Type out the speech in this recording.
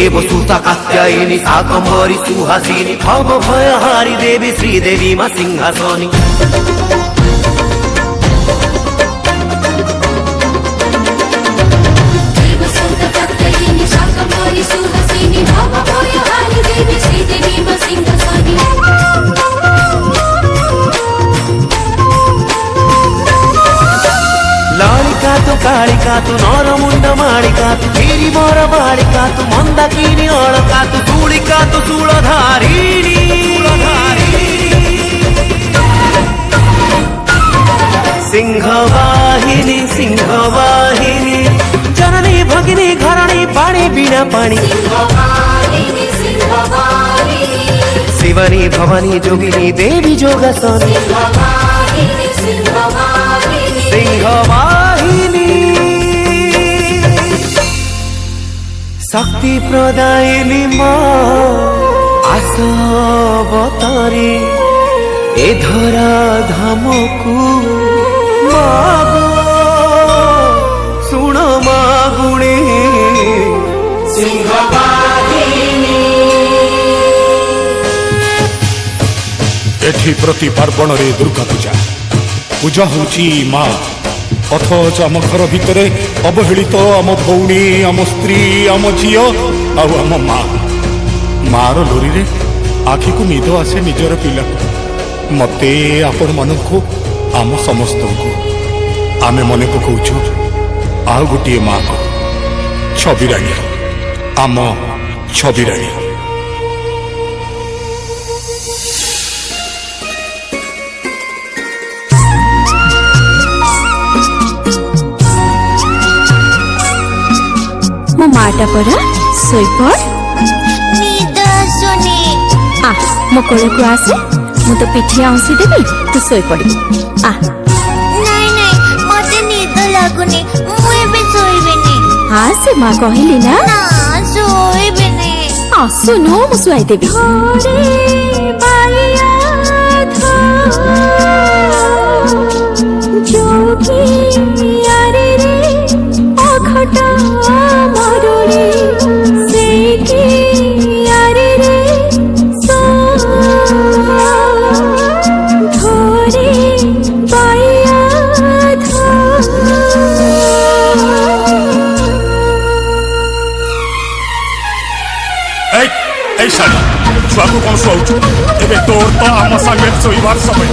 देवसुता कात्यायिनी शाकम्भरी सुहासिनी भव भयहारी देवी श्रीदेवी मा सिंहासनी लालिका तू कालिका तू नरमुंड मालिका तू गिरी मोर बालिका तू मंदाकिनी अलका तू धूलिका तू शूलधारिणी सिंहवाहिनी सिंहवाहिनी जननी भगिनी घरणी पाणी बिना पाणी शिवनी भवानी जोगिनी देवी जोगासनी सिंहवाहिनी शक्ति प्रदायिनी माँ आसवतारी ए धरा धामकू मागो सुण मागुणी सिंहवाहिनी एठी प्रति पार्वण रे दुर्गा पूजा पूजा होची माँ अथच आम घर भितर अवहेलित आम भौणी आम स्त्री आम झील आम माँ मार लोरी रे आखि को निद आसे निजर पिला मते आपण मानकु आम समस्त को आमे मने पकाउछु आउ गोटे माँ को छबिराणी आम छबिराणी मो माटा परा सोईपड़ निद आसुनी आ मो कोल को आसे मु तो पिठिया आंसी देबी तू सोई पड़ी आ नाई नाई मते निद लागुनी मु एबे सोइबेनी हाँ से माँ कहली ना ना सोइबेनी सुनो मु सुआई देबी छुआ को कौन शुआऊ एवं तोर तो आम सागे शोबार समय